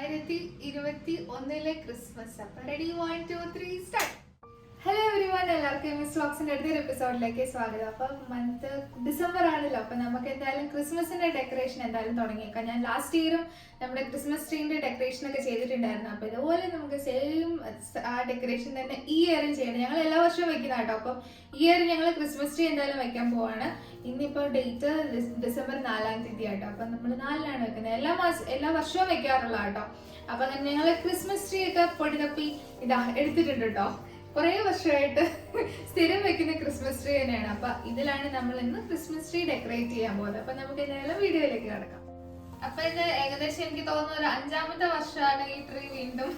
2021 Christmas. അപ്പൊ ready 1 2 3 start. Hello everyone, എല്ലാവർക്കും miss വ്ലോഗ്സിന്റെ അടുത്തൊരു എപ്പിസോഡിലേക്ക് സ്വാഗതം. അപ്പൊ മന്ത് ഡിസംബർ ആണല്ലോ, അപ്പൊ നമുക്ക് എന്തായാലും ക്രിസ്മസിന്റെ ഡെക്കറേഷൻ എന്തായാലും തുടങ്ങിയേക്കാം. ഞാൻ ലാസ്റ്റ് ഇയറും നമ്മുടെ ക്രിസ്മസ് ട്രീന്റെ ഡെക്കറേഷൻ ഒക്കെ ചെയ്തിട്ടുണ്ടായിരുന്നു. അപ്പൊ ഇതുപോലെ നമുക്ക് സെയിം ആ ഡെക്കറേഷൻ തന്നെ ഈ ഇയറും ചെയ്യണം. ഞങ്ങൾ എല്ലാ വർഷവും വെക്കുന്ന കേട്ടോ. അപ്പം ഈ ഇയർ ഞങ്ങൾ ക്രിസ്മസ് ട്രീ എന്തായാലും വെക്കാൻ പോവാണ്. ഇന്നിപ്പോ ഡേറ്റ് ഡിസംബർ 4-ാം തീയതി ആട്ടോ. അപ്പൊ നമ്മൾ 4-ലാണ് വെക്കുന്നത്. എല്ലാ വർഷവും വെക്കാറുള്ള കേട്ടോ. അപ്പൊ ഞങ്ങൾ ക്രിസ്മസ് ട്രീ ഒക്കെ പൊടി തപ്പി ഇതാ എടുത്തിട്ടുണ്ട് കേട്ടോ. കുറെ വർഷമായിട്ട് സ്ഥിരം വെക്കുന്ന ക്രിസ്മസ് ട്രീ തന്നെയാണ്. അപ്പൊ ഇതിലാണ് നമ്മൾ ഇന്ന് ക്രിസ്മസ് ട്രീ ഡെക്കറേറ്റ് ചെയ്യാൻ പോകുന്നത്. അപ്പൊ നമുക്ക് എന്തായാലും വീഡിയോയിലേക്ക് കിടക്കാം. അപ്പൊ ഇത് ഏകദേശം എനിക്ക് തോന്നുന്നു ഒരു 5-ാമത്തെ വർഷമാണ് ഈ ട്രീ വീണ്ടും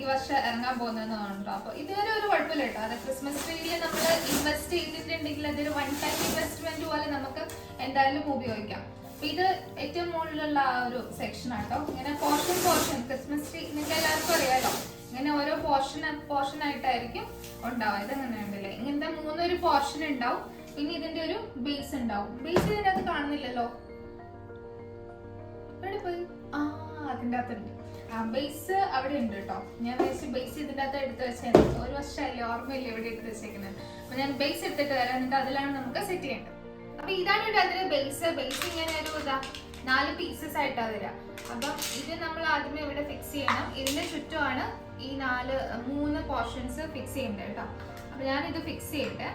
ഈ വർഷം ഇറങ്ങാൻ പോകുന്നതെന്ന് തോന്നുന്നുണ്ടോ. അപ്പൊ ഇതുവരെ ഒരു കുഴപ്പമില്ല കേട്ടോ. അത് ക്രിസ്മസ് ട്രീയിൽ നമ്മൾ ഇൻവെസ്റ്റ് ചെയ്തിട്ടുണ്ടെങ്കിൽ അതൊരു വൺ ടൈം ഇൻവെസ്റ്റ്മെന്റ് പോലെ നമുക്ക് എന്തായാലും ഉപയോഗിക്കാം. അപ്പൊ ഇത് ഏറ്റവും മുകളിലുള്ള ആ ഒരു സെക്ഷൻ ആട്ടോ. ഇങ്ങനെ പോർഷൻ ക്രിസ്മസ് ട്രീ നിങ്ങൾക്ക് എല്ലാവർക്കും അറിയാലോ, ഇങ്ങനെ ഓരോ പോർഷൻ ആയിട്ടായിരിക്കും ഉണ്ടാവുക. ഇതങ്ങനെ ഉണ്ടല്ലേ, ഇങ്ങനത്തെ 3 പോർഷൻ ഉണ്ടാവും. പിന്നെ ഇതിന്റെ ഒരു ബേസ് ഉണ്ടാവും. ബേസ് ഇതിന്റെ അകത്ത് കാണുന്നില്ലല്ലോ, എവിടെ പോയി? അതിന്റെ അകത്തുണ്ട്. ബേസ് അവിടെ ഉണ്ട് കേട്ടോ. ഞാൻ ബേസ് ഇതിന്റെ അകത്ത് എടുത്ത് വെച്ചാൽ ഒരു വർഷമല്ലേ, ഓർമ്മയില്ല എവിടെ എടുത്ത് വെച്ചേക്കുന്നത്. അപ്പൊ ഞാൻ ബേസ് എടുത്തിട്ട് വരാം, എന്നിട്ട് അതിലാണ് നമുക്ക് സെറ്റ് ചെയ്യേണ്ടത്. അപ്പൊ ഇതാണ് ഇവിടെ അതിന്റെ ബേസ് ഇങ്ങനെ ഒരു 4 പീസസ് ആയിട്ടാ വരിക. അപ്പം ഇത് നമ്മൾ ആദ്യമേ ഇവിടെ ഫിക്സ് ചെയ്യണം. ഇതിന്റെ ചുറ്റുമാണ് ഈ 3 പോർഷൻസ് ഫിക്സ് ചെയ്യേണ്ടത് കേട്ടോ. അപ്പൊ ഞാൻ ഇത് ഫിക്സ് ചെയ്യട്ടെ.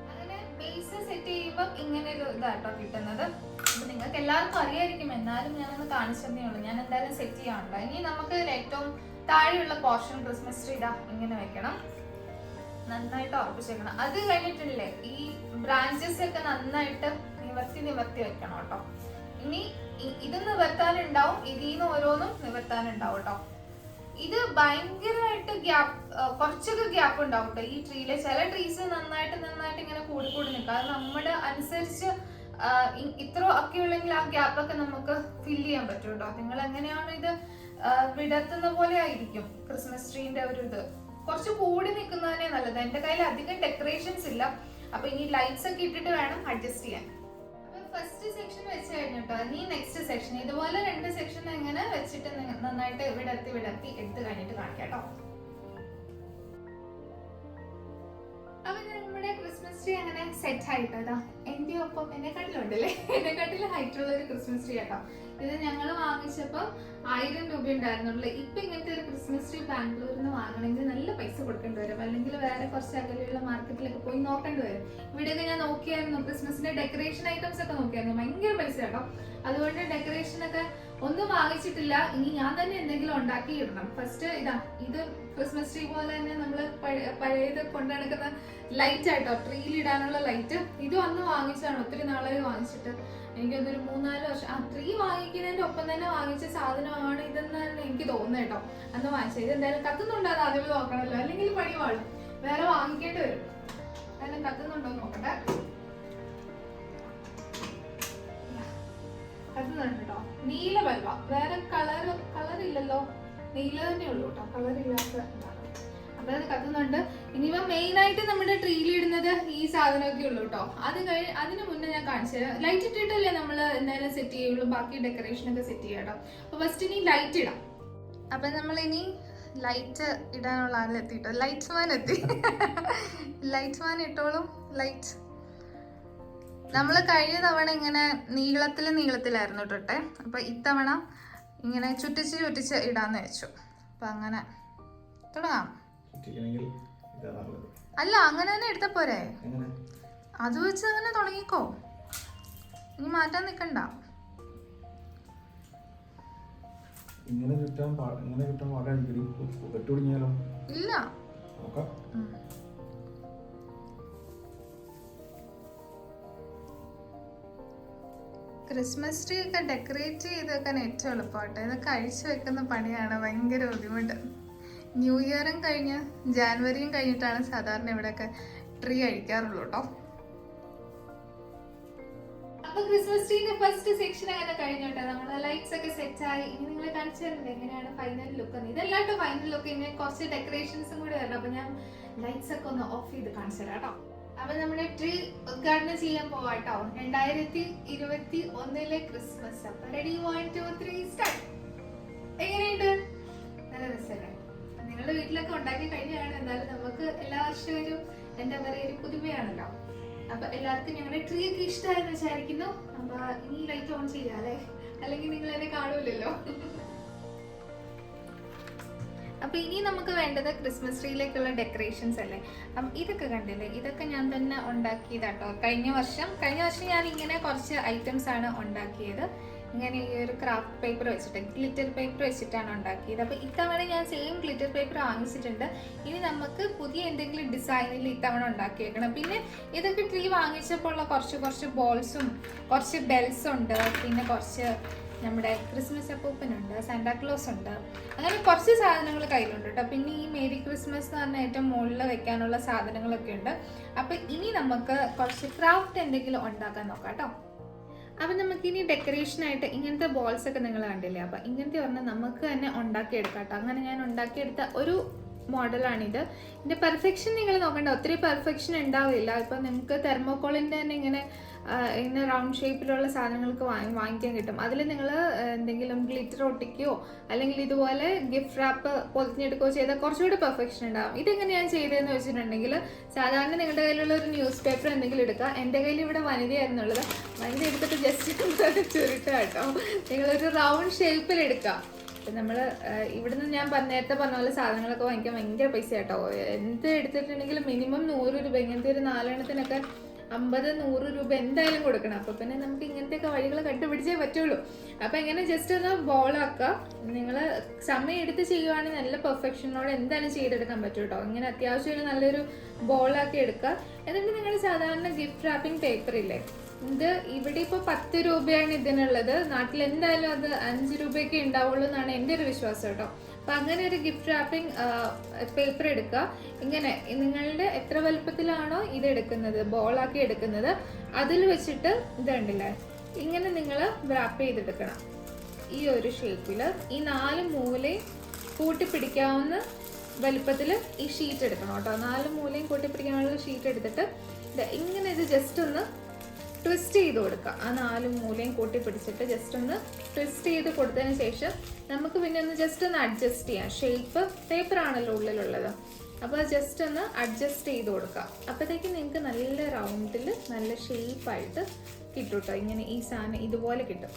അങ്ങനെ ബേസ് സെറ്റ് ചെയ്യുമ്പോൾ ഇങ്ങനെ ഒരു ഇതാട്ടോ കിട്ടുന്നത്. അപ്പൊ നിങ്ങൾക്ക് എല്ലാവർക്കും അറിയായിരിക്കും, എന്നാലും ഞാനൊന്ന് കാണിച്ചതേ ഉള്ളൂ. ഞാൻ എന്തായാലും സെറ്റ് ചെയ്യാറുണ്ട്. ഇനി നമുക്ക് ഏറ്റവും താഴെയുള്ള പോർഷൻ ക്രിസ്മസ് ട്രീ ഇതാ ഇങ്ങനെ വെക്കണം. നന്നായിട്ട് ഉറപ്പിച്ചേക്കണം. അത് കഴിഞ്ഞിട്ടില്ലേ, ഈ ബ്രാഞ്ചസ് ഒക്കെ നന്നായിട്ട് നിവർത്തി വെക്കണം കേട്ടോ. ഇനി ഇത് നിവർത്താനുണ്ടാവും, ഇതിന്ന് ഓരോന്നും നിവർത്താനുണ്ടാവും കേട്ടോ. ഇത് ഭയങ്കരമായിട്ട് കുറച്ചൊക്കെ ഗ്യാപ്പ് ഉണ്ടാവും കേട്ടോ ഈ ട്രീയില്. ചില ട്രീസ് നന്നായിട്ട് ഇങ്ങനെ കൂടി നിൽക്കും. അത് നമ്മുടെ അനുസരിച്ച് ഇത്ര ഒക്കെ ഉള്ളെങ്കിൽ ആ ഗ്യാപ്പൊക്കെ നമുക്ക് ഫില്ല് ചെയ്യാൻ പറ്റും കേട്ടോ. നിങ്ങൾ എങ്ങനെയാണ് ഇത് വിടർത്തുന്ന പോലെ ആയിരിക്കും ക്രിസ്മസ് ട്രീന്റെ ഒരു ഇത്. കുറച്ച് കൂടി നിൽക്കുന്നതന്നെ നല്ലത്. എന്റെ കയ്യിൽ അധികം ഡെക്കറേഷൻസ് ഇല്ല. അപ്പൊ ഇനി ലൈറ്റ്സ് ഒക്കെ ഇട്ടിട്ട് വേണം അഡ്ജസ്റ്റ് ചെയ്യാൻ. അപ്പൊ ഫസ്റ്റ് സെക്ഷൻ വെച്ച് കഴിഞ്ഞിട്ടോ, ഇനി നെക്സ്റ്റ് സെക്ഷൻ ഇതുപോലെ 2 സെക്ഷൻ എങ്ങനെ വെച്ചിട്ട് നന്നായിട്ട് വിടർത്തി എടുത്ത് കഴിഞ്ഞിട്ട് കാണിക്കാം കേട്ടോ. അപ്പൊ നമ്മുടെ ക്രിസ്മസ് ട്രീ അങ്ങനെ സെറ്റ് ആയിട്ടോ. എന്റെ ഒപ്പം എന്നെക്കാട്ടിലുണ്ടല്ലേ, എന്നെക്കാട്ടിലും ഹൈറ്റുള്ള ഒരു ക്രിസ്മസ് ട്രീ കേട്ടോ. ഇത് ഞങ്ങൾ വാങ്ങിച്ചപ്പോൾ 1000 രൂപ ഉണ്ടായിരുന്നുള്ളൂ. ഇപ്പൊ ഇങ്ങനത്തെ ഒരു ക്രിസ്മസ് ട്രീ ബാംഗ്ലൂരിൽ നിന്ന് വാങ്ങണമെങ്കിൽ നല്ല പൈസ കൊടുക്കേണ്ടി വരും. അല്ലെങ്കിൽ വേറെ കുറച്ച് അകലെയുള്ള മാർക്കറ്റിലൊക്കെ പോയി നോക്കേണ്ടി വരും. ഇവിടെയൊക്കെ ഞാൻ നോക്കിയായിരുന്നു, ക്രിസ്മസിന്റെ ഡെക്കറേഷൻ ഐറ്റംസ് ഒക്കെ നോക്കിയായിരുന്നു. ഭയങ്കര പൈസ കേട്ടോ. അതുകൊണ്ട് ഡെക്കറേഷൻ ഒക്കെ ഒന്നും വാങ്ങിച്ചിട്ടില്ല. ഇനി ഞാൻ തന്നെ എന്തെങ്കിലും ഉണ്ടാക്കി ഇടണം. ഫസ്റ്റ് ഇത് ക്രിസ്മസ് ട്രീ പോലെ തന്നെ നമ്മൾ പഴയത് കൊണ്ടു നടക്കുന്ന ലൈറ്റ് ആയിട്ടോ, ട്രീയിൽ ഇടാനുള്ള ലൈറ്റ്. ഇതും അന്ന് വാങ്ങിച്ചതാണ്, ഒത്തിരി നാളായി വാങ്ങിച്ചിട്ട്. എനിക്കൊന്നൊരു 3-4 വർഷം ട്രീ വാങ്ങിക്കുന്നതിന്റെ ഒപ്പം തന്നെ വാങ്ങിച്ച സാധനമാണ് ഇതെന്നാണ് എനിക്ക് തോന്നുന്നത് കേട്ടോ. അന്ന് വാങ്ങിച്ചത്. ഇത് എന്തായാലും കത്തുന്നുണ്ടോ അത് ആദ്യമേ നോക്കണമല്ലോ, അല്ലെങ്കിൽ പണി പാടും. വേറെ വാങ്ങിക്കേണ്ടി വരും. എന്തായാലും കത്തുന്നുണ്ടോ നോക്കട്ടെ. കത്തുന്നുണ്ട് കേട്ടോ. നീല ബൽബ, വേറെ കളർ ഇല്ലല്ലോ, നീല തന്നെ ഉള്ളൂ കേട്ടോ, കളർ ഇല്ലാത്ത. അതായത് കത്തുന്നുണ്ട്. ഇനിയിപ്പോ മെയിൻ ആയിട്ട് നമ്മുടെ ട്രീയിൽ ഇടുന്നത് ഈ സാധനമൊക്കെ ഉള്ളൂ കേട്ടോ. അതിന് മുന്നേ ഞാൻ കാണിച്ചു തരാം. ലൈറ്റ് ഇട്ടിട്ടല്ലേ നമ്മൾ എന്തായാലും സെറ്റ് ചെയ്യുള്ളൂ, ബാക്കി ഡെക്കറേഷൻ ഒക്കെ സെറ്റ് ചെയ്യാം കേട്ടോ. അപ്പൊ ഫസ്റ്റ് ഇനി ലൈറ്റ് ഇടാം. അപ്പൊ നമ്മൾ ഇനി ലൈറ്റ് ഇടാനുള്ള ആളെത്തിട്ടോ. ലൈറ്റ്സ് മാൻ എത്തി. ലൈറ്റ്സ് മാൻ ഇട്ടോളും. ലൈറ്റ് നമ്മൾ കഴിഞ്ഞ തവണ ഇങ്ങനെ നീളത്തിലായിരുന്നു ഇട്ടെ. അപ്പൊ ഇത്തവണ ഇങ്ങനെ ചുറ്റിച്ച് ഇടാന്ന് വെച്ചു. അപ്പൊ അങ്ങനെ തുടങ്ങാം. അല്ല, അങ്ങനെ തന്നെ എടുത്ത പോരെ, അത് വെച്ച് അങ്ങനെ തുടങ്ങിക്കോ. ഇനി മാറ്റാൻ നിക്കണ്ട. ഇല്ല, ക്രിസ്മസ് ട്രീ ഒക്കെ ഡെക്കറേറ്റ് ചെയ്ത് വെക്കാൻ ഏറ്റവും എളുപ്പമാട്ടെ. ഇതൊക്കെ അഴിച്ചു വെക്കുന്ന പണിയാണ്, ഭയങ്കര ബുദ്ധിമുട്ട്. ന്യൂ ഇയറും കഴിഞ്ഞ് ജാനുവരിയും കഴിഞ്ഞിട്ടാണ് സാധാരണ ഇവിടെയൊക്കെ ട്രീ അഴിക്കാറുള്ളൂ കേട്ടോ. അപ്പൊ ക്രിസ്മസ് ട്രീന്റെ ഫസ്റ്റ് സെക്ഷൻ അങ്ങനെ കഴിഞ്ഞോട്ടെ. നമ്മള് ലൈറ്റ്സ് ഒക്കെ സെറ്റ് ആയി. ഇനി നിങ്ങളെ കാണിച്ചു തരുന്നത് എങ്ങനെയാണ് ഫൈനൽ ലുക്ക്. ഇതല്ലാട്ടോ ഫൈനൽ ലുക്ക്, ഇനി കുറച്ച് ഡെക്കറേഷൻസും കൂടി വരണം. അപ്പൊ ഞാൻ ലൈറ്റ്സ് ഒക്കെ ഒന്ന് ഓഫ് ചെയ്ത് കാണിച്ചു തരാം കേട്ടോ. അപ്പൊ നമ്മുടെ ട്രീ ഉദ്ഘാടനം ചെയ്യാൻ പോവാട്ടോ. 2021 ക്രിസ്മസ്. അപ്പൊ റെഡി 1 2 3 സ്റ്റാർട്ട്. വീട്ടിലൊക്കെ ഉണ്ടാക്കി കഴിഞ്ഞാണ്, എന്നാലും നമുക്ക് എല്ലാ വർഷവും ഒരു എന്താ പറയുക ഒരു പുതുമയാണല്ലോ. അപ്പൊ എല്ലാവർക്കും ഞങ്ങളുടെ ട്രീ ഒക്കെ ഇഷ്ടമായെന്ന് വിചാരിക്കുന്നു. അപ്പൊ ഇനി ലൈറ്റ് ഓൺ ചെയ്യാല്ലേ, അല്ലെങ്കിൽ നിങ്ങൾ എന്നെ കാണൂലല്ലോ. അപ്പൊ ഇനി നമുക്ക് വേണ്ടത് ക്രിസ്മസ് ട്രീയിലേക്കുള്ള ഡെക്കറേഷൻസ് അല്ലേ. അപ്പം ഇതൊക്കെ കണ്ടില്ലേ, ഇതൊക്കെ ഞാൻ തന്നെ ഉണ്ടാക്കിയതാട്ടോ. കഴിഞ്ഞ വർഷം ഞാൻ ഇങ്ങനെ കുറച്ച് ഐറ്റംസ് ആണ് ഉണ്ടാക്കിയത്. ഇങ്ങനെ ഈ ഒരു ക്രാഫ്റ്റ് പേപ്പർ വെച്ചിട്ട്, ഗ്ലിറ്റർ പേപ്പർ വെച്ചിട്ടാണ് ഉണ്ടാക്കിയത്. അപ്പോൾ ഇത്തവണ ഞാൻ സെയിം ഗ്ലിറ്റർ പേപ്പർ വാങ്ങിച്ചിട്ടുണ്ട്. ഇനി നമുക്ക് പുതിയ എന്തെങ്കിലും ഡിസൈനിൽ ഇത്തവണ ഉണ്ടാക്കിയേക്കണം. പിന്നെ ഇതൊക്കെ ട്രീ വാങ്ങിച്ചപ്പോൾ ഉള്ള കുറച്ച് ബോൾസും കുറച്ച് ബെൽസും ഉണ്ട്, പിന്നെ കുറച്ച് നമ്മുടെ ക്രിസ്മസ് അപ്പൂപ്പനുണ്ട്, സാന്റാക്ലോസ് ഉണ്ട്, അങ്ങനെ കുറച്ച് സാധനങ്ങൾ കയ്യിലുണ്ട് കേട്ടോ. പിന്നെ ഈ മേരി ക്രിസ്മസ് എന്ന് പറഞ്ഞാൽ ഏറ്റവും മുകളിൽ വെക്കാനുള്ള സാധനങ്ങളൊക്കെ ഉണ്ട്. അപ്പം ഇനി നമുക്ക് കുറച്ച് ക്രാഫ്റ്റ് എന്തെങ്കിലും ഉണ്ടാക്കാൻ നോക്കാം കേട്ടോ. അപ്പം നമുക്കിനി ഡെക്കറേഷനായിട്ട് ഇങ്ങനത്തെ ബോൾസ് ഒക്കെ നിങ്ങൾ കണ്ടില്ലേ, അപ്പം ഇങ്ങനത്തെ പറഞ്ഞാൽ നമുക്ക് തന്നെ ഉണ്ടാക്കിയെടുക്കാം കേട്ടോ. അങ്ങനെ ഞാൻ ഉണ്ടാക്കിയെടുത്ത ഒരു മോഡലാണിത്. ഇതിൻ്റെ പെർഫെക്ഷൻ നിങ്ങൾ നോക്കണ്ട, ഒത്തിരി പെർഫെക്ഷൻ ഉണ്ടാവില്ല. ഇപ്പം നിങ്ങൾക്ക് തെർമോക്കോളിൻ്റെ തന്നെ ഇങ്ങനെ റൗണ്ട് ഷേപ്പിലുള്ള സാധനങ്ങൾക്ക് വാങ്ങിക്കാൻ കിട്ടും. അതിൽ നിങ്ങൾ എന്തെങ്കിലും ഗ്ലിറ്റർ ഒട്ടിക്കുകയോ അല്ലെങ്കിൽ ഇതുപോലെ ഗിഫ്റ്റ് റാപ്പ് പൊതിഞ്ഞെടുക്കുകയോ ചെയ്താൽ കുറച്ചുകൂടി പെർഫെക്ഷൻ ഉണ്ടാകും. ഇതെങ്ങനെ ഞാൻ ചെയ്തതെന്ന് വെച്ചിട്ടുണ്ടെങ്കിൽ, സാധാരണ നിങ്ങളുടെ കയ്യിലുള്ള ഒരു ന്യൂസ് പേപ്പർ എന്തെങ്കിലും എടുക്കുക. എൻ്റെ കയ്യിൽ ഇവിടെ വനിതയായിരുന്നുള്ളത്. വനിത എടുത്തിട്ട് ജസ്റ്റ് ചുരുട്ടുക കേട്ടോ. നിങ്ങളൊരു റൗണ്ട് ഷേപ്പിൽ എടുക്കുക. നമ്മൾ ഇവിടുന്ന് ഞാൻ നേരത്തെ പറഞ്ഞ പോലെ സാധനങ്ങളൊക്കെ വാങ്ങിക്കാൻ ഭയങ്കര പൈസ കേട്ടോ. എന്ത് എടുത്തിട്ടുണ്ടെങ്കിലും മിനിമം 100 രൂപ. ഇങ്ങനത്തെ ഒരു 4 എണ്ണത്തിനൊക്കെ 50-100 രൂപ എന്തായാലും കൊടുക്കണം. അപ്പോൾ പിന്നെ നമുക്ക് ഇങ്ങനത്തെയൊക്കെ വഴികൾ കണ്ടുപിടിച്ചേ പറ്റുള്ളൂ. അപ്പോൾ ഇങ്ങനെ ജസ്റ്റ് ഒന്ന് ബോളാക്കുക. നിങ്ങൾ സമയം എടുത്ത് ചെയ്യുവാണെങ്കിൽ നല്ല പെർഫെക്ഷനോടെ എന്തായാലും ചെയ്തെടുക്കാൻ പറ്റും കേട്ടോ. ഇങ്ങനെ അത്യാവശ്യം നല്ലൊരു ബോളാക്കി എടുക്കുക. എന്നിട്ട് നിങ്ങൾ സാധാരണ ഗിഫ്റ്റ് റാപ്പിംഗ് പേപ്പർ ഇല്ലേ, ഇത് ഇവിടെ ഇപ്പോൾ 10 രൂപയാണ് ഇതിനുള്ളത്. നാട്ടിൽ എന്തായാലും അത് 5 രൂപയൊക്കെ ഉണ്ടാവുള്ളൂ എന്നാണ് എൻ്റെ ഒരു വിശ്വാസം കേട്ടോ. അപ്പം അങ്ങനെ ഒരു ഗിഫ്റ്റ് റാപ്പിംഗ് പേപ്പർ എടുക്കുക. ഇങ്ങനെ നിങ്ങളുടെ എത്ര വലുപ്പത്തിലാണോ ഇത് എടുക്കുന്നത്, ബോളാക്കി എടുക്കുന്നത്, അതിൽ വെച്ചിട്ട് ഇത് കണ്ടില്ലേ, ഇങ്ങനെ നിങ്ങൾ റാപ്പ് ചെയ്തെടുക്കണം. ഈ ഒരു ഷേപ്പിൽ ഈ 4 മൂലയും കൂട്ടിപ്പിടിക്കാവുന്ന വലുപ്പത്തിൽ ഈ ഷീറ്റ് എടുക്കണം കേട്ടോ. 4 മൂലയും കൂട്ടിപ്പിടിക്കാനുള്ള ഷീറ്റ് എടുത്തിട്ട് ഇങ്ങനെ ഇത് ജസ്റ്റ് ഒന്ന് ട്വിസ്റ്റ് ചെയ്ത് കൊടുക്കുക. ആ 4 മൂലയും കൂട്ടി പിടിച്ചിട്ട് ജസ്റ്റ് ഒന്ന് ട്വിസ്റ്റ് ചെയ്ത് കൊടുത്തതിന് ശേഷം നമുക്ക് പിന്നെ ഒന്ന് ജസ്റ്റ് ഒന്ന് അഡ്ജസ്റ്റ് ചെയ്യാം. ഷേപ്പ് പേപ്പർ ആണല്ലോ ഉള്ളിലുള്ളത്, അപ്പോൾ ജസ്റ്റ് ഒന്ന് അഡ്ജസ്റ്റ് ചെയ്ത് കൊടുക്കുക. അപ്പോഴത്തേക്കും നിങ്ങൾക്ക് നല്ല റൗണ്ടിൽ നല്ല ഷേപ്പായിട്ട് കിട്ടും കേട്ടോ. ഇങ്ങനെ ഈ സാധനം ഇതുപോലെ കിട്ടും.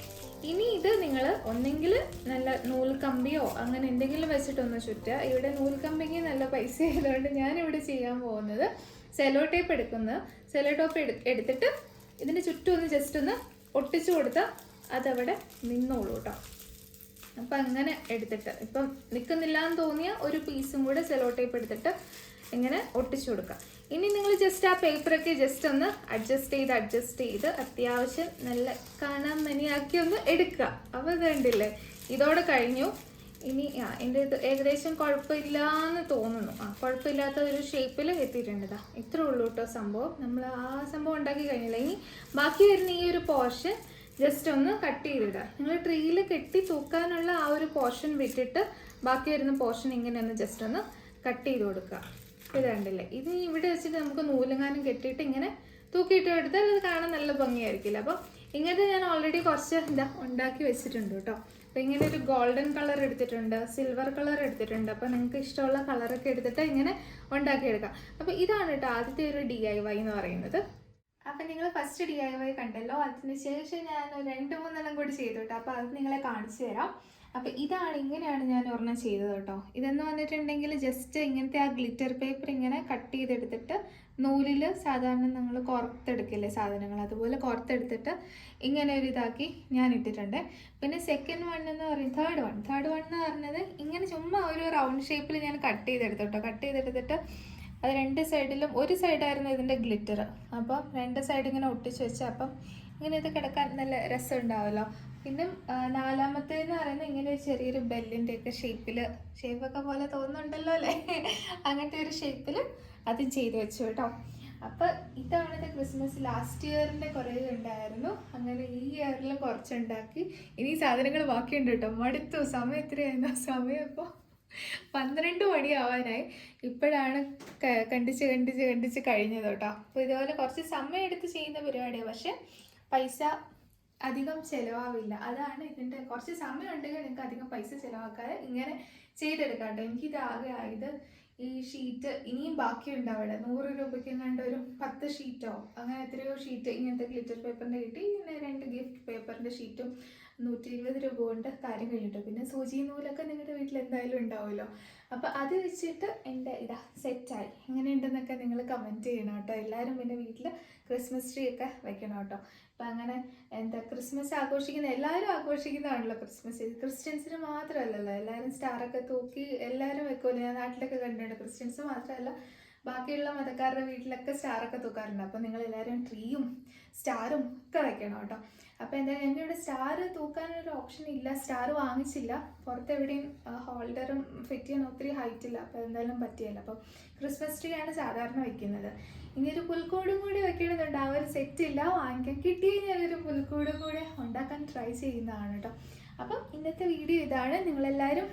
ഇനി ഇത് നിങ്ങൾ ഒന്നെങ്കിൽ നല്ല നൂൽക്കമ്പിയോ അങ്ങനെ എന്തെങ്കിലും വെച്ചിട്ടൊന്ന് ചുറ്റുക. ഇവിടെ നൂൽക്കമ്പിക്ക് നല്ല പൈസ ആയതുകൊണ്ട് ഞാനിവിടെ ചെയ്യാൻ പോകുന്നത് സെലോ ടേപ്പ് എടുക്കുന്നത്. സെലോ ടേപ്പ് എടുത്തിട്ട് ഇതിൻ്റെ ചുറ്റും ഒന്ന് ജസ്റ്റ് ഒന്ന് ഒട്ടിച്ചു കൊടുത്താൽ അതവിടെ നിന്നോളൂ കേട്ടോ. അപ്പം അങ്ങനെ എടുത്തിട്ട് ഇപ്പം നിൽക്കുന്നില്ല എന്ന് തോന്നിയ ഒരു പീസും കൂടെ സെലോ ടേപ്പ് എടുത്തിട്ട് ഇങ്ങനെ ഒട്ടിച്ചു കൊടുക്കുക. ഇനി നിങ്ങൾ ജസ്റ്റ് ആ പേപ്പറൊക്കെ ജസ്റ്റ് ഒന്ന് അഡ്ജസ്റ്റ് ചെയ്ത് അത്യാവശ്യം നല്ല കാണാൻ മനിയാക്കി ഒന്ന് എടുക്കുക. അപ്പോൾ ഇത് കണ്ടില്ലേ, ഇതോടെ കഴിഞ്ഞു. ഇനി എൻ്റെ ഇത് ഏകദേശം കുഴപ്പമില്ലാന്ന് തോന്നുന്നു. കുഴപ്പമില്ലാത്ത ഒരു ഷേപ്പിൽ എത്തിയിട്ടുണ്ട്. ഇത്രേ ഉള്ളൂ കേട്ടോ സംഭവം. നമ്മൾ ആ സംഭവം ഉണ്ടാക്കി കഴിഞ്ഞില്ല. ഇനി ബാക്കി വരുന്ന ഈ ഒരു പോർഷൻ ജസ്റ്റ് ഒന്ന് കട്ട് ചെയ്തിടുക. നിങ്ങൾ ട്രീയിൽ കെട്ടി തൂക്കാനുള്ള ആ ഒരു പോർഷൻ വിട്ടിട്ട് ബാക്കി വരുന്ന പോർഷൻ ഇങ്ങനെ ഒന്ന് ജസ്റ്റ് ഒന്ന് കട്ട് ചെയ്ത് കൊടുക്കുക. ഇത് കണ്ടില്ലേ, ഇത് ഇവിടെ വെച്ചിട്ട് നമുക്ക് നൂലെങ്ങാനും കെട്ടിയിട്ട് ഇങ്ങനെ തൂക്കിയിട്ട് എടുത്താൽ അത് കാണാൻ നല്ല ഭംഗിയായിരിക്കില്ല. അപ്പം ഇങ്ങനത്തെ ഞാൻ ഓൾറെഡി കുറച്ച് ഉണ്ടാക്കി വെച്ചിട്ടുണ്ട് കേട്ടോ. അപ്പോൾ ഇങ്ങനെ ഒരു ഗോൾഡൻ കളർ എടുത്തിട്ടുണ്ട്, സിൽവർ കളർ എടുത്തിട്ടുണ്ട്. അപ്പോൾ നിങ്ങൾക്ക് ഇഷ്ടമുള്ള കളറൊക്കെ എടുത്തിട്ട് ഇങ്ങനെ ഉണ്ടാക്കിയെടുക്കാം. അപ്പോൾ ഇതാണ് കേട്ടോ ആദ്യത്തെ ഒരു DIY എന്ന് പറയുന്നത്. അപ്പം നിങ്ങൾ ഫസ്റ്റ് DIY കണ്ടല്ലോ, അതിന് ശേഷം ഞാൻ 2-3 കൂടി ചെയ്തു കേട്ടോ. അപ്പോൾ അത് നിങ്ങളെ കാണിച്ചു തരാം. അപ്പോൾ ഇങ്ങനെയാണ് ഞാൻ ഒരെണ്ണം ചെയ്തത് കേട്ടോ. ഇതെന്ന് പറഞ്ഞിട്ടുണ്ടെങ്കിൽ ജസ്റ്റ് ഇങ്ങനത്തെ ആ ഗ്ലിറ്റർ പേപ്പർ ഇങ്ങനെ കട്ട് ചെയ്തെടുത്തിട്ട് നൂലിൽ സാധാരണ നിങ്ങൾ കോർത്തെടുക്കില്ലേ സാധനങ്ങൾ, അതുപോലെ കോർത്തെടുത്തിട്ട് ഇങ്ങനെ ഒരു ഇതാക്കി ഞാൻ ഇട്ടിട്ടുണ്ട്. പിന്നെ സെക്കൻഡ് വൺ എന്ന് പറയുന്നത് തേർഡ് വൺ എന്ന് പറഞ്ഞത് ഇങ്ങനെ ചുമ്മാ ഒരു റൗണ്ട് ഷേപ്പിൽ ഞാൻ കട്ട് ചെയ്തെടുത്തു കേട്ടോ. കട്ട് ചെയ്തെടുത്തിട്ട് അത് 2 സൈഡിലും, ഒരു സൈഡായിരുന്നു ഇതിൻ്റെ ഗ്ലിറ്റർ, അപ്പം 2 സൈഡ് ഇങ്ങനെ ഒട്ടിച്ച് വെച്ച് അപ്പം ഇങ്ങനെ ഇത് കിടക്കാൻ നല്ല രസം ഉണ്ടാവുമല്ലോ. പിന്നെ 4മത്തേന്ന് പറയുന്നത് ഇങ്ങനെ ഒരു ചെറിയൊരു ബെല്ലിൻ്റെയൊക്കെ ഷേപ്പൊക്കെ പോലെ തോന്നുന്നുണ്ടല്ലോ അല്ലേ, അങ്ങനത്തെ ഒരു ഷേപ്പിൽ അതും ചെയ്ത് വെച്ചു കേട്ടോ. അപ്പോൾ ഇത്തവണത്തെ ക്രിസ്മസ് ലാസ്റ്റ് ഇയറിൻ്റെ കുറേ ഉണ്ടായിരുന്നു. അങ്ങനെ ഈ ഇയറിലും കുറച്ചുണ്ടാക്കി. ഇനി സാധനങ്ങൾ ബാക്കിയുണ്ട് കേട്ടോ. മടുത്തു. സമയം എത്രയായിരുന്നു? സമയം ഇപ്പോൾ 12 മണിയാവാനായി. ഇപ്പോഴാണ് കണ്ടിച്ച് കഴിഞ്ഞത് കേട്ടോ. അപ്പോൾ ഇതുപോലെ കുറച്ച് സമയം എടുത്ത് ചെയ്യുന്ന പരിപാടിയാണ്, പക്ഷെ പൈസ അധികം ചിലവാവില്ല. അതാണ് ഇതിൻ്റെ കുറച്ച് സമയം ഉണ്ടെങ്കിൽ നിങ്ങൾക്ക് അധികം പൈസ ചിലവാക്കാതെ ഇങ്ങനെ ചെയ്തെടുക്കാം കേട്ടോ. എനിക്കിത് ആകെ ആയത് ഈ ഷീറ്റ് ഇനിയും ബാക്കിയുണ്ട് അവിടെ. 100 രൂപയ്ക്ക് കണ്ട് ഒരു 10 ഷീറ്റോ അങ്ങനെ എത്രയോ ഷീറ്റ് ഇങ്ങനത്തെ ഗ്ലിറ്റർ പേപ്പറിൻ്റെ കിട്ടി. പിന്നെ 2 ഗിഫ്റ്റ് പേപ്പറിൻ്റെ ഷീറ്റും 120 രൂപ കൊണ്ട് കാര്യം കഴിഞ്ഞിട്ടു. പിന്നെ സൂചി നൂലൊക്കെ നിങ്ങളുടെ വീട്ടിൽ എന്തായാലും ഉണ്ടാവുമല്ലോ. അപ്പോൾ അത് വെച്ചിട്ട് എൻ്റെ ഇതാ സെറ്റായി. എങ്ങനെയുണ്ടെന്നൊക്കെ നിങ്ങൾ കമൻറ്റ് ചെയ്യണം കേട്ടോ. എല്ലാവരും പിന്നെ വീട്ടിൽ ക്രിസ്മസ് ട്രീ ഒക്കെ വെക്കണം കേട്ടോ. അപ്പം അങ്ങനെ എന്താ ക്രിസ്മസ് ആഘോഷിക്കുന്ന എല്ലാവരും ആഘോഷിക്കുന്നതാണല്ലോ ക്രിസ്മസ്. ക്രിസ്ത്യൻസിന് മാത്രമല്ലല്ലോ, എല്ലാവരും സ്റ്റാറൊക്കെ തൂക്കി എല്ലാവരും വെക്കുമല്ലോ. ഞാൻ നാട്ടിലൊക്കെ കണ്ടിട്ടുണ്ട്. ക്രിസ്ത്യൻസ് മാത്രമല്ല ബാക്കിയുള്ള മതക്കാരുടെ വീട്ടിലൊക്കെ സ്റ്റാറൊക്കെ തൂക്കാറുണ്ട്. അപ്പോൾ നിങ്ങൾ എല്ലാവരും ട്രീയും സ്റ്റാറും ഒക്കെ വെക്കണം കേട്ടോ. അപ്പോൾ എന്തായാലും ഞങ്ങൾക്ക് ഇവിടെ സ്റ്റാർ തൂക്കാനൊരു ഓപ്ഷൻ ഇല്ല, സ്റ്റാർ വാങ്ങിച്ചില്ല. പുറത്ത് എവിടെയും ഹോൾഡറും ഫിറ്റ് ചെയ്യാൻ ഒത്തിരി ഹൈറ്റ് ഇല്ല, അപ്പോൾ എന്തായാലും പറ്റിയല്ല. അപ്പോൾ ക്രിസ്മസ് ട്രീ ആണ് സാധാരണ വയ്ക്കുന്നത്. ഇനി ഒരു പുൽക്കൂടും കൂടി വെക്കണമെന്നുണ്ട്. ആ ഒരു സെറ്റ് ഇല്ല, വാങ്ങിക്കാൻ കിട്ടി കഴിഞ്ഞാൽ ഒരു പുൽക്കൂടും കൂടെ ഉണ്ടാക്കാൻ ട്രൈ ചെയ്യുന്നതാണ് കേട്ടോ. അപ്പം ഇന്നത്തെ വീഡിയോ ഇതാണ്. നിങ്ങളെല്ലാവരും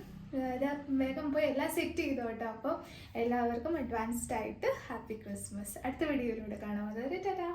വേഗം പോയി എല്ലാം സെറ്റ് ചെയ്തു കേട്ടോ. അപ്പോൾ എല്ലാവർക്കും അഡ്വാൻസ്ഡ് ആയിട്ട് ഹാപ്പി ക്രിസ്മസ്. അടുത്ത വീഡിയോയിലൂടെ കാണാം. അതായത് ടാറ്റാ.